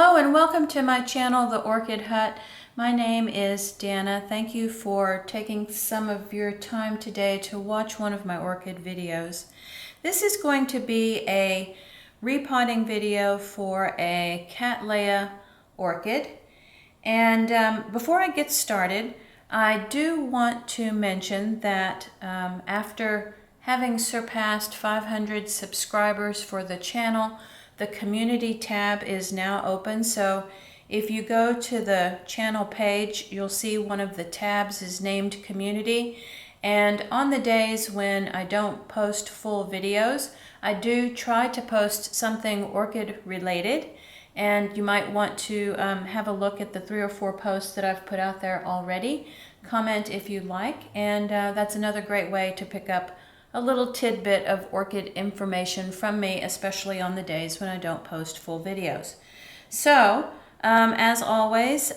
Hello and welcome to my channel, The Orchid Hut. My name is Dana. Thank you for taking some of your time today to watch one of my orchid videos. This is going to be a repotting video for a Cattleya orchid. And before I get started, I do want to mention that after having surpassed 500 subscribers for the channel, the community tab is now open. So if you go to the channel page, you'll see one of the tabs is named community. And on the days when I don't post full videos, I do try to post something orchid related. And you might want to have a look at the 3 or 4 posts that I've put out there already. Comment if you like, and that's another great way to pick up a little tidbit of orchid information from me, especially on the days when I don't post full videos. So, as always,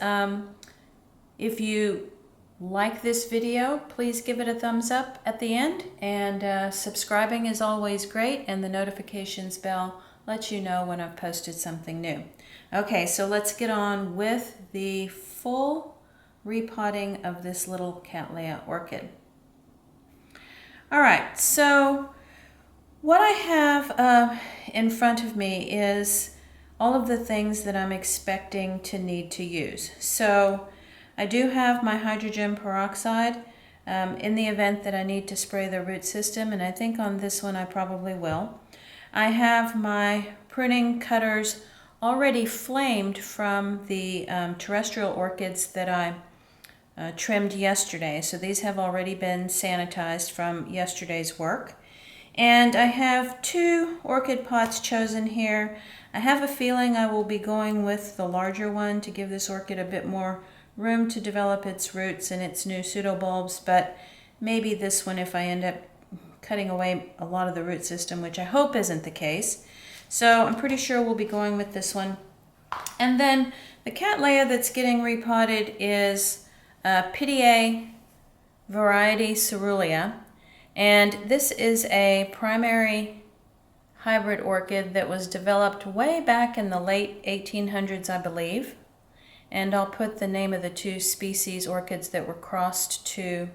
if you like this video, please give it a thumbs up at the end, and subscribing is always great, and the notifications bell lets you know when I've posted something new. Okay, so let's get on with the full repotting of this little Cattleya orchid. All right, so what I have in front of me is all of the things that I'm expecting to need to use. So I do have my hydrogen peroxide in the event that I need to spray the root system, and I think on this one I probably will. I have my pruning cutters already flamed from the terrestrial orchids that I trimmed yesterday. So these have already been sanitized from yesterday's work. And I have 2 orchid pots chosen here. I have a feeling I will be going with the larger one to give this orchid a bit more room to develop its roots and its new pseudobulbs, but maybe this one if I end up cutting away a lot of the root system, which I hope isn't the case. So I'm pretty sure we'll be going with this one. And then the Cattleya that's getting repotted is Pittiae variety Cattleya, and this is a primary hybrid orchid that was developed way back in the late 1800s, I believe. And I'll put the name of the 2 species orchids that were crossed to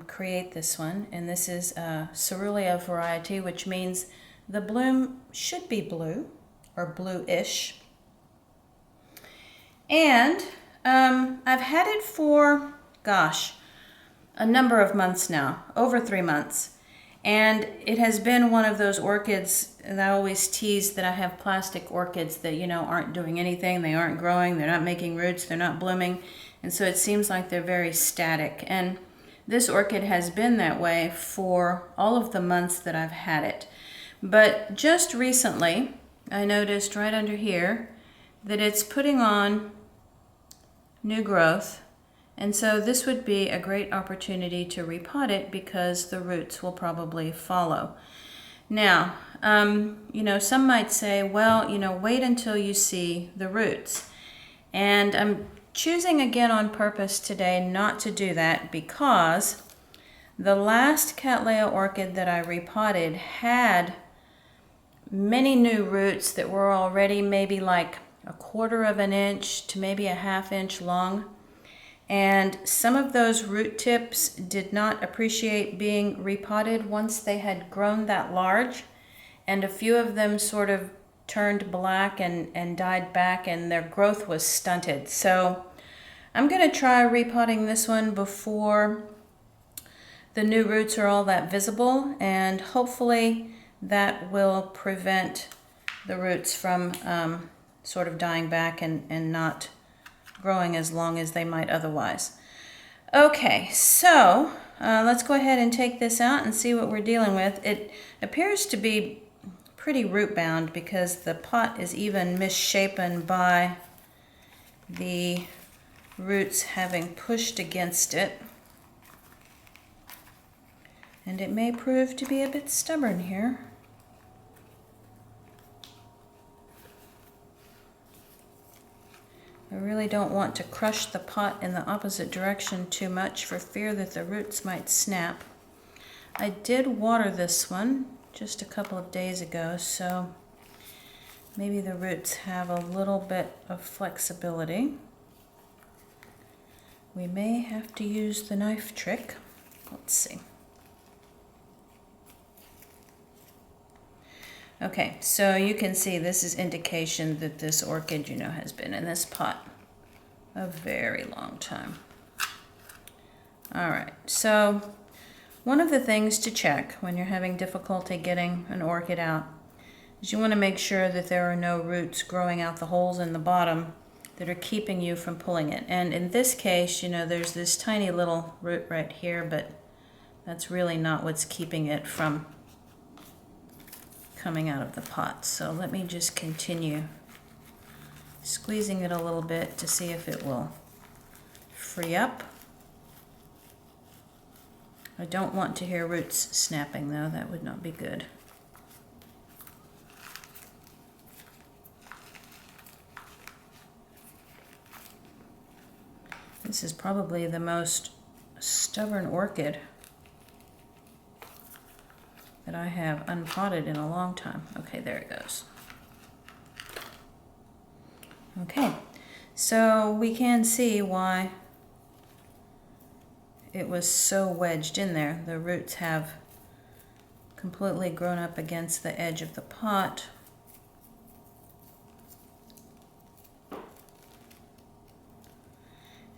create this one. And this is Cattleya variety, which means the bloom should be blue or bluish. And I've had it for, gosh, a number of months now, over 3 months. And it has been one of those orchids, and I always tease that I have plastic orchids that, aren't doing anything. They aren't growing, they're not making roots, they're not blooming. And so it seems like they're very static. And this orchid has been that way for all of the months that I've had it. But just recently, I noticed right under here that it's putting on new growth, and so this would be a great opportunity to repot it because the roots will probably follow. Now, some might say, well, wait until you see the roots. And I'm choosing again on purpose today not to do that because the last Cattleya orchid that I repotted had many new roots that were already maybe like 1/4 of an inch to maybe a 1/2 inch long. And some of those root tips did not appreciate being repotted once they had grown that large. And a few of them sort of turned black and died back, and their growth was stunted. So I'm going to try repotting this one before the new roots are all that visible, and hopefully that will prevent the roots from sort of dying back and not growing as long as they might otherwise. Okay, so let's go ahead and take this out and see what we're dealing with. It appears to be pretty root bound because the pot is even misshapen by the roots having pushed against it. And it may prove to be a bit stubborn here. I really don't want to crush the pot in the opposite direction too much for fear that the roots might snap. I did water this one just a couple of days ago, so maybe the roots have a little bit of flexibility. We may have to use the knife trick. Let's see. Okay, so you can see this is indication that this orchid, has been in this pot a very long time. All right, so one of the things to check when you're having difficulty getting an orchid out is you want to make sure that there are no roots growing out the holes in the bottom that are keeping you from pulling it. And in this case, there's this tiny little root right here, but that's really not what's keeping it from coming out of the pot. So let me just continue squeezing it a little bit to see if it will free up. I don't want to hear roots snapping though, that would not be good. This is probably the most stubborn orchid that I have unpotted in a long time. Okay, there it goes. Okay, so we can see why it was so wedged in there. The roots have completely grown up against the edge of the pot.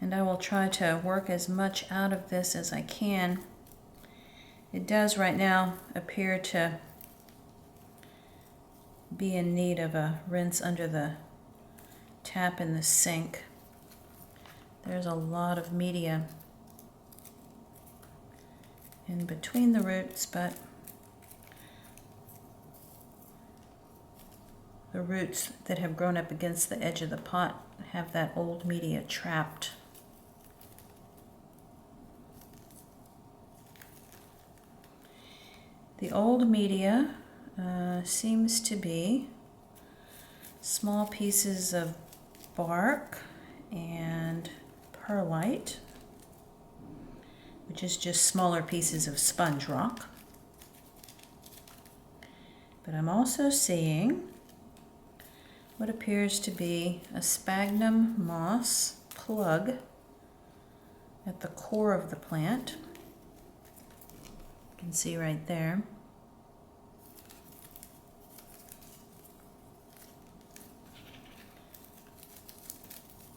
And I will try to work as much out of this as I can. It does right now appear to be in need of a rinse under the tap in the sink. There's a lot of media in between the roots, but the roots that have grown up against the edge of the pot have that old media trapped. The old media seems to be small pieces of bark and perlite, which is just smaller pieces of sponge rock. But I'm also seeing what appears to be a sphagnum moss plug at the core of the plant. You can see right there.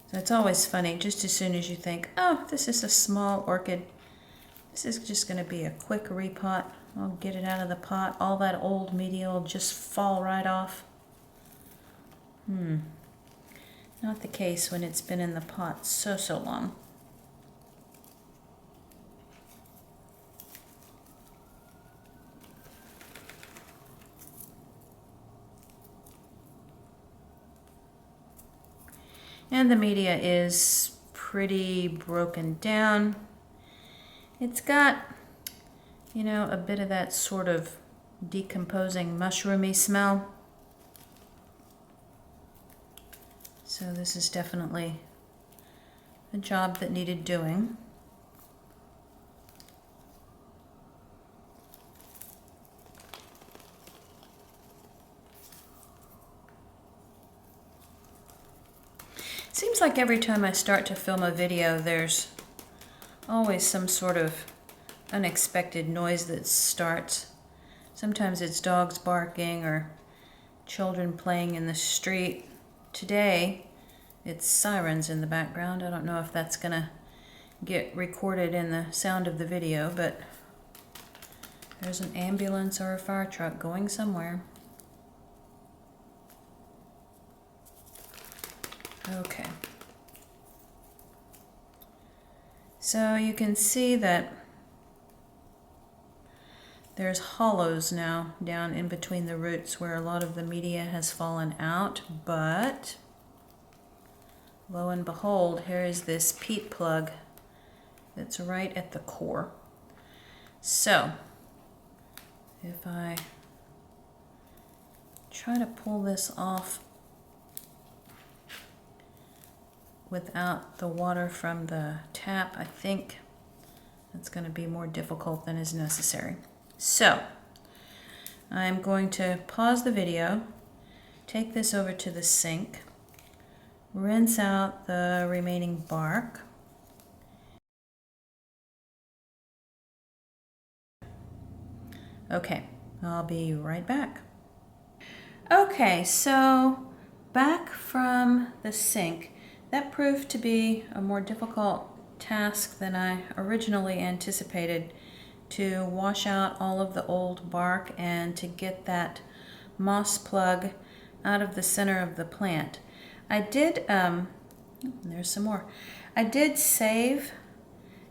So it's always funny, just as soon as you think, oh, this is a small orchid, this is just going to be a quick repot, I'll get it out of the pot, all that old media will just fall right off. Not the case when it's been in the pot so long. And the media is pretty broken down. It's got, a bit of that sort of decomposing mushroomy smell. So this is definitely a job that needed doing. Seems like every time I start to film a video, there's always some sort of unexpected noise that starts. Sometimes it's dogs barking or children playing in the street. Today, it's sirens in the background. I don't know if that's gonna get recorded in the sound of the video, but there's an ambulance or a fire truck going somewhere. Okay. So you can see that there's hollows now down in between the roots where a lot of the media has fallen out, but lo and behold, here is this peat plug that's right at the core. So if I try to pull this off without the water from the tap, I think that's going to be more difficult than is necessary. So I'm going to pause the video, take this over to the sink, rinse out the remaining bark. Okay, I'll be right back. Okay, so back from the sink. That proved to be a more difficult task than I originally anticipated, to wash out all of the old bark and to get that moss plug out of the center of the plant. I did, there's some more. I did save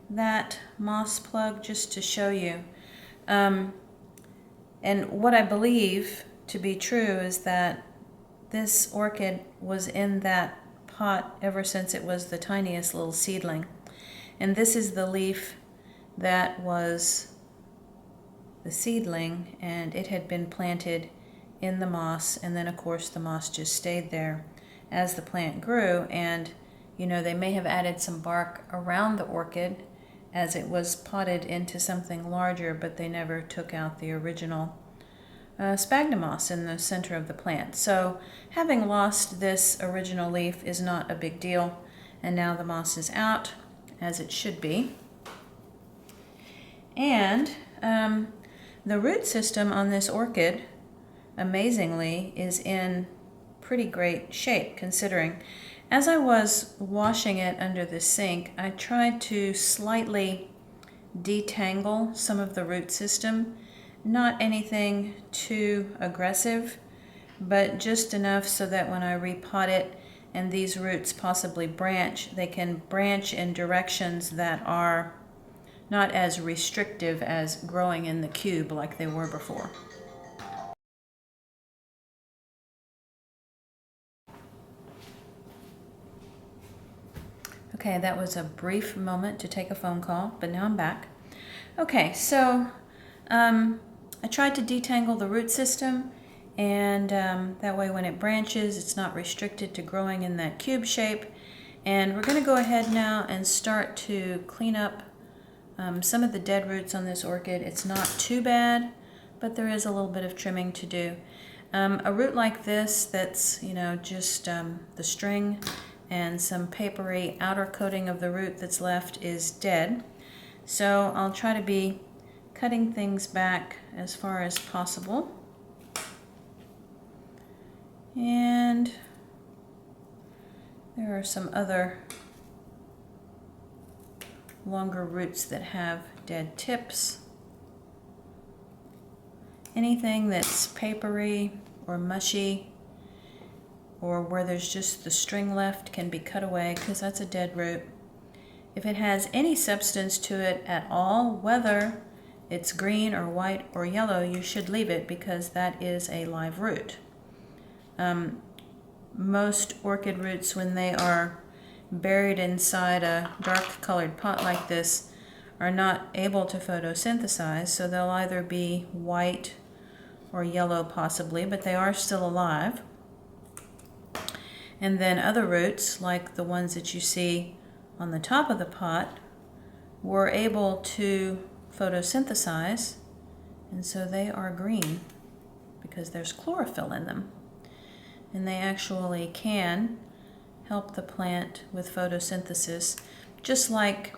that moss plug just to show you. And what I believe to be true is that this orchid was in that pot ever since it was the tiniest little seedling. And this is the leaf that was the seedling, and it had been planted in the moss, and then of course the moss just stayed there as the plant grew. And you know, they may have added some bark around the orchid as it was potted into something larger, but they never took out the original sphagnum moss in the center of the plant. So having lost this original leaf is not a big deal, and now the moss is out as it should be. And the root system on this orchid, amazingly, is in pretty great shape, considering. As I was washing it under the sink, I tried to slightly detangle some of the root system. Not anything too aggressive, but just enough so that when I repot it and these roots possibly branch, they can branch in directions that are not as restrictive as growing in the cube like they were before. Okay, that was a brief moment to take a phone call, but now I'm back. Okay, so I tried to detangle the root system, and that way when it branches, it's not restricted to growing in that cube shape. And we're going to go ahead now and start to clean up some of the dead roots on this orchid. It's not too bad, but there is a little bit of trimming to do. A root like this that's, you know, just the string and some papery outer coating of the root that's left is dead. So I'll try to be cutting things back as far as possible. And there are some other longer roots that have dead tips. Anything that's papery or mushy, or where there's just the string left, can be cut away because that's a dead root. If it has any substance to it at all, whether it's green or white or yellow, you should leave it because that is a live root. Most orchid roots, when they are buried inside a dark colored pot like this, are not able to photosynthesize, so they'll either be white or yellow possibly, but they are still alive. And then other roots, like the ones that you see on the top of the pot, were able to photosynthesize, and so they are green because there's chlorophyll in them. And they actually can help the plant with photosynthesis, just like,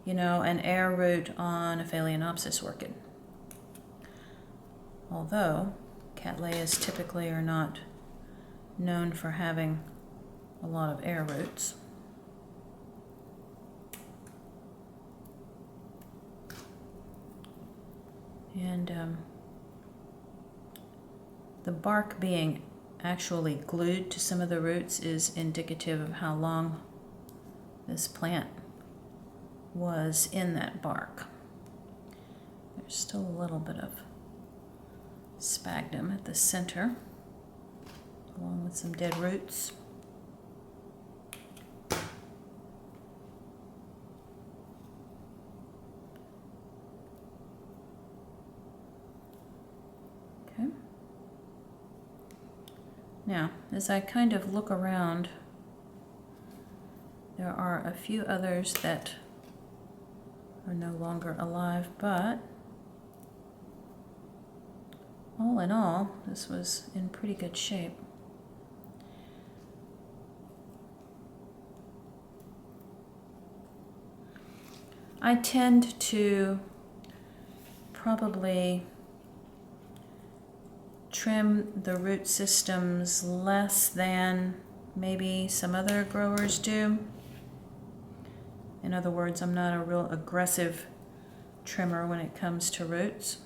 you know, an air root on a Phalaenopsis orchid. Although Cattleyas typically are not known for having a lot of air roots. And the bark being actually glued to some of the roots is indicative of how long this plant was in that bark. There's still a little bit of sphagnum at the center, along with some dead roots. Okay. Now, as I kind of look around, there are a few others that are no longer alive, but all in all, this was in pretty good shape. I tend to probably trim the root systems less than maybe some other growers do. In other words, I'm not a real aggressive trimmer when it comes to roots.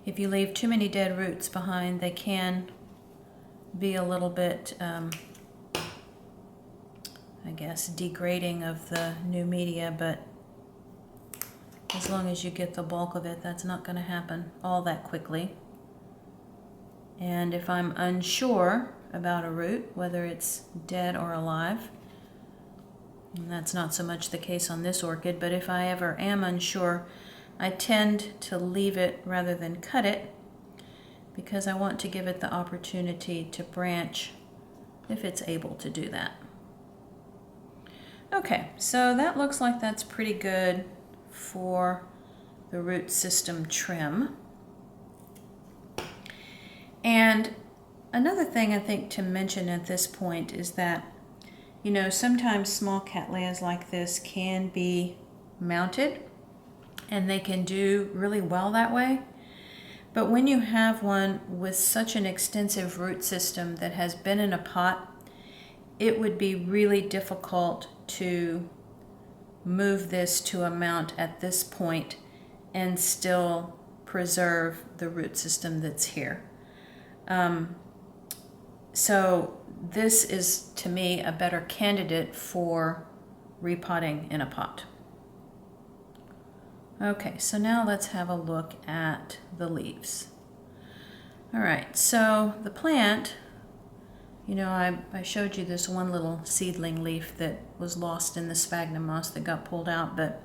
If you leave too many dead roots behind, they can be a little bit, I guess, degrading of the new media, but as long as you get the bulk of it, that's not going to happen all that quickly. And if I'm unsure about a root, whether it's dead or alive, and that's not so much the case on this orchid, but if I ever am unsure, I tend to leave it rather than cut it because I want to give it the opportunity to branch if it's able to do that. Okay, so that looks like that's pretty good for the root system trim. And another thing I think to mention at this point is that, you know, sometimes small Cattleyas like this can be mounted and they can do really well that way. But when you have one with such an extensive root system that has been in a pot, it would be really difficult to move this to a mount at this point and still preserve the root system that's here. So this is, to me, a better candidate for repotting in a pot. Okay, so now let's have a look at the leaves. All right, so the plant, you know, I showed you this one little seedling leaf that was lost in the sphagnum moss that got pulled out, but,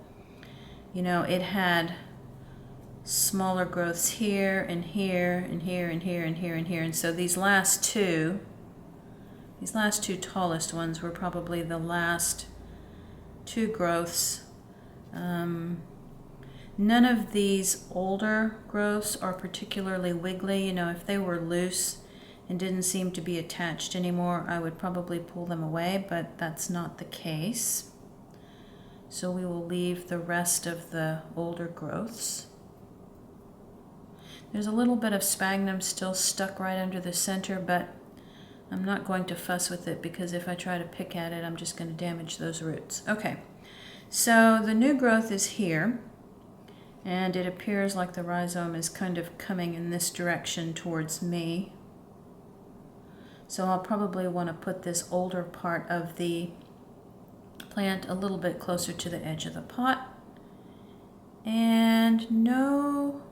you know, it had smaller growths here and here and here and here and here and here. And so these last two tallest ones were probably the last two growths. None of these older growths are particularly wiggly. You know, if they were loose and didn't seem to be attached anymore, I would probably pull them away, but that's not the case. So we will leave the rest of the older growths. There's a little bit of sphagnum still stuck right under the center, but I'm not going to fuss with it because if I try to pick at it, I'm just going to damage those roots. Okay, so the new growth is here, and it appears like the rhizome is kind of coming in this direction towards me. So I'll probably want to put this older part of the plant a little bit closer to the edge of the pot. And no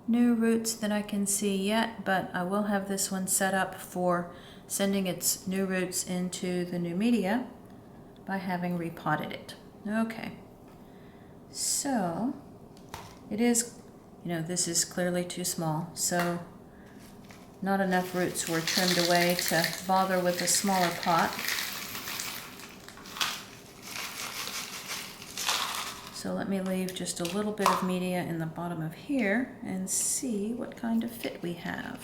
new roots that I can see yet, but I will have this one set up for sending its new roots into the new media by having repotted it. Okay, so it is, you know, this is clearly too small, so not enough roots were trimmed away to bother with a smaller pot. So let me leave just a little bit of media in the bottom of here and see what kind of fit we have.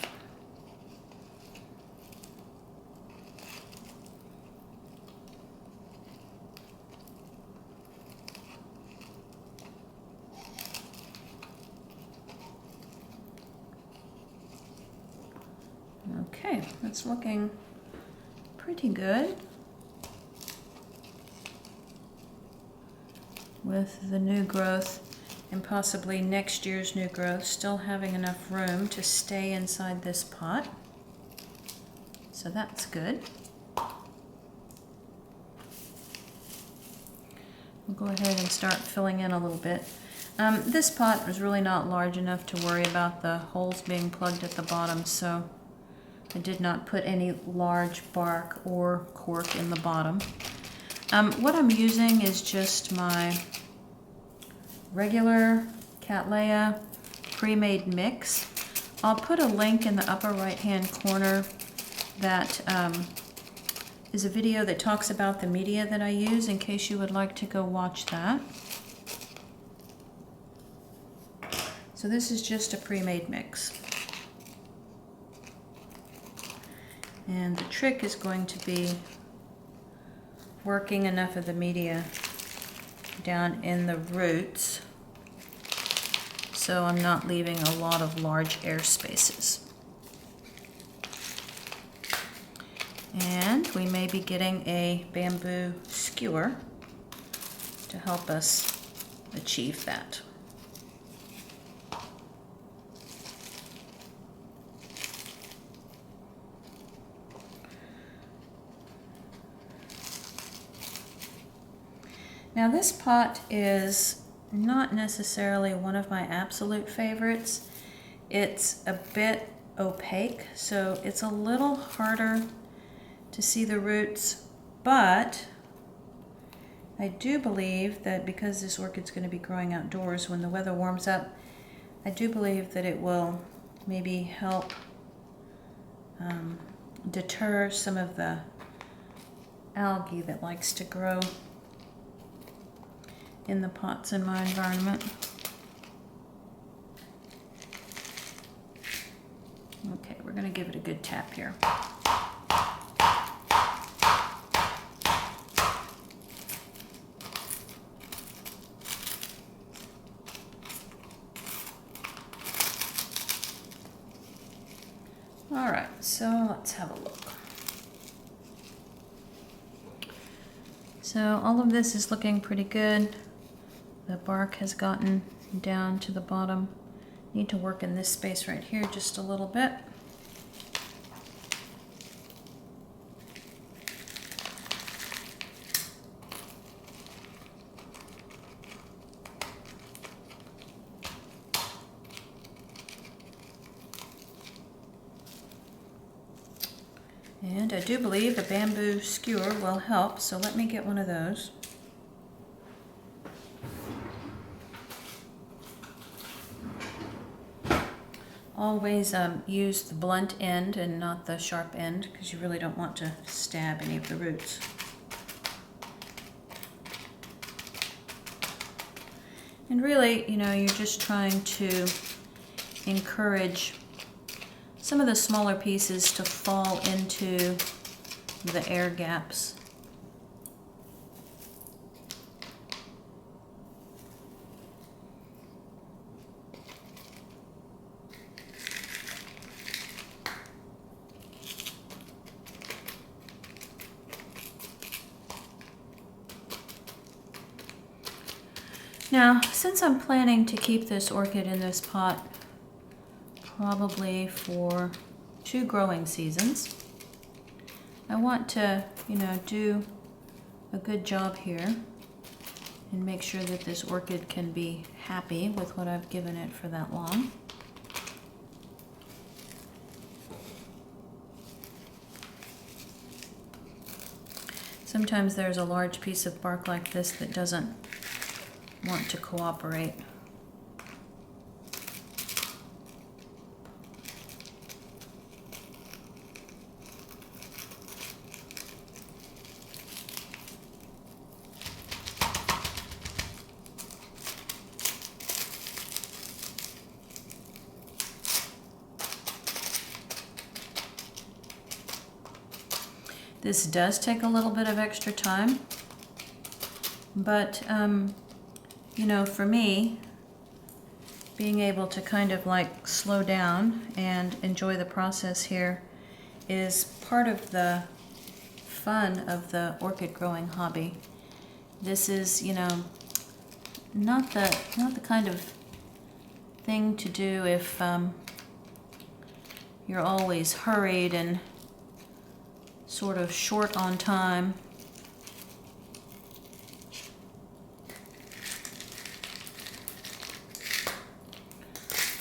Okay, that's looking pretty good. With the new growth and possibly next year's new growth still having enough room to stay inside this pot. So that's good. We'll go ahead and start filling in a little bit. This pot was really not large enough to worry about the holes being plugged at the bottom, so I did not put any large bark or cork in the bottom. What I'm using is just my regular Cattleya pre-made mix. I'll put a link in the upper right-hand corner that is a video that talks about the media that I use in case you would like to go watch that. So this is just a pre-made mix. And the trick is going to be working enough of the media down in the roots, so I'm not leaving a lot of large air spaces. And we may be getting a bamboo skewer to help us achieve that. Now this pot is not necessarily one of my absolute favorites. It's a bit opaque, so it's a little harder to see the roots, but I do believe that because this orchid's going to be growing outdoors when the weather warms up, I do believe that it will maybe help deter some of the algae that likes to grow in the pots in my environment. Okay, we're going to give it a good tap here. All right, so let's have a look. So all of this is looking pretty good. The bark has gotten down to the bottom. Need to work in this space right here just a little bit. And I do believe a bamboo skewer will help, so let me get one of those. Always use the blunt end and not the sharp end, because you really don't want to stab any of the roots. And really, you know, you're just trying to encourage some of the smaller pieces to fall into the air gaps. Now, since I'm planning to keep this orchid in this pot probably for 2 growing seasons, I want to, you know, do a good job here and make sure that this orchid can be happy with what I've given it for that long. Sometimes there's a large piece of bark like this that doesn't want to cooperate. This does take a little bit of extra time, but you know, for me, being able to kind of like slow down and enjoy the process here is part of the fun of the orchid growing hobby. This is, you know, not the kind of thing to do if you're always hurried and sort of short on time.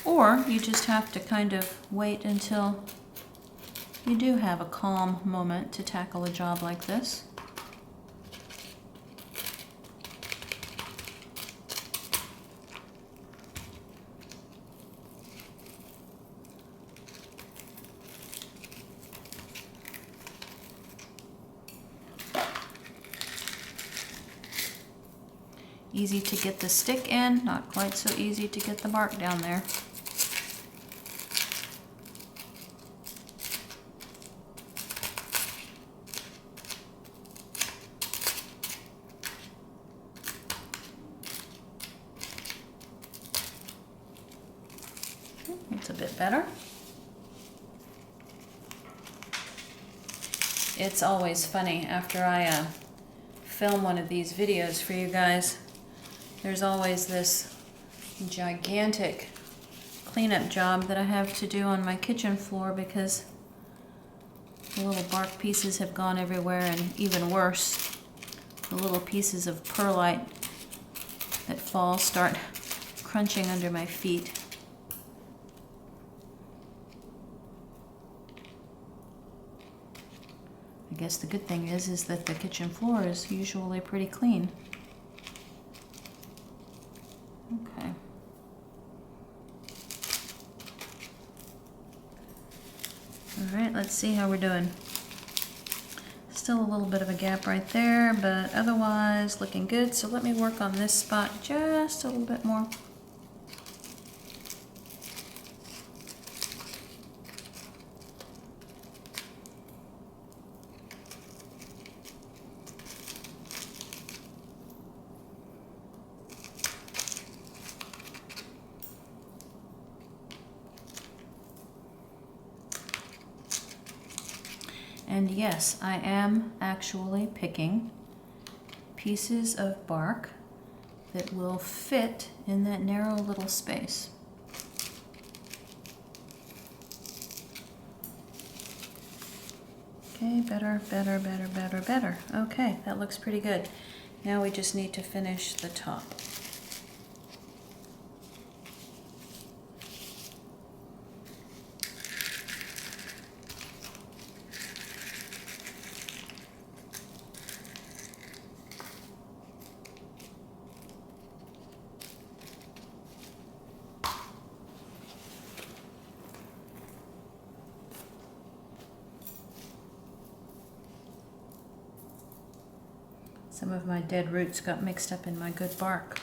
Or you just have to kind of wait until you do have a calm moment to tackle a job like this. Easy to get the stick in, not quite so easy to get the bark down there. That's a bit better. It's always funny after I film one of these videos for you guys. There's always this gigantic cleanup job that I have to do on my kitchen floor because the little bark pieces have gone everywhere, and even worse, the little pieces of perlite that fall start crunching under my feet. I guess the good thing is that the kitchen floor is usually pretty clean. Okay. All right, let's see how we're doing. Still a little bit of a gap right there, but otherwise looking good. So let me work on this spot just a little bit more. And yes, I am actually picking pieces of bark that will fit in that narrow little space. Okay, better, better, better, better, better. Okay, that looks pretty good. Now we just need to finish the top. Some of my dead roots got mixed up in my good bark.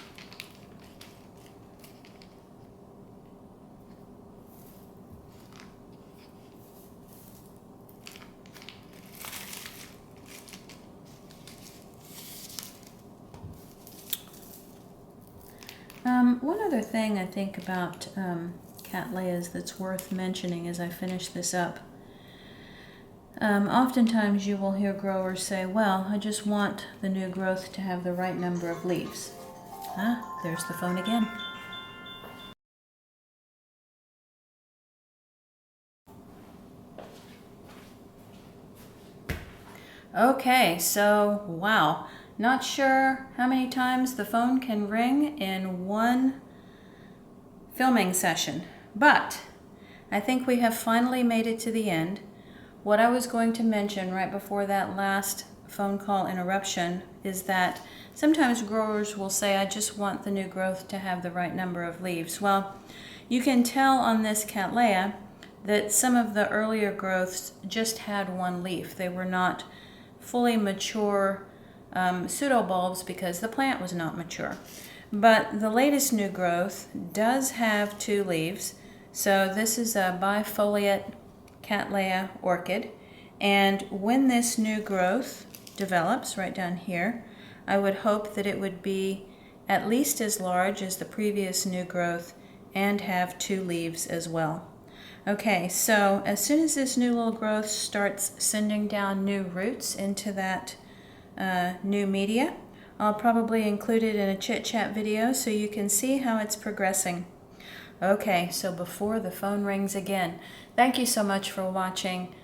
One other thing I think about Cattleyas that's worth mentioning as I finish this up. Oftentimes you will hear growers say, well, I just want the new growth to have the right number of leaves. Ah, there's the phone again. Okay, so wow, not sure how many times the phone can ring in one filming session, but I think we have finally made it to the end. What I was going to mention right before that last phone call interruption is that sometimes growers will say, I just want the new growth to have the right number of leaves. Well, you can tell on this Cattleya that some of the earlier growths just had one leaf. They were not fully mature pseudobulbs because the plant was not mature. But the latest new growth does have 2 leaves. So this is a bifoliate Cattleya orchid, and when this new growth develops right down here, I would hope that it would be at least as large as the previous new growth and have 2 leaves as well. Okay, so as soon as this new little growth starts sending down new roots into that new media, I'll probably include it in a chit-chat video so you can see how it's progressing. Okay, so before the phone rings again, thank you so much for watching.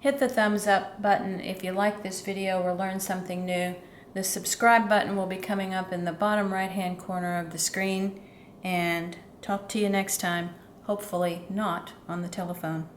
Hit the thumbs up button if you like this video or learned something new. The subscribe button will be coming up in the bottom right-hand corner of the screen. And talk to you next time, hopefully not on the telephone.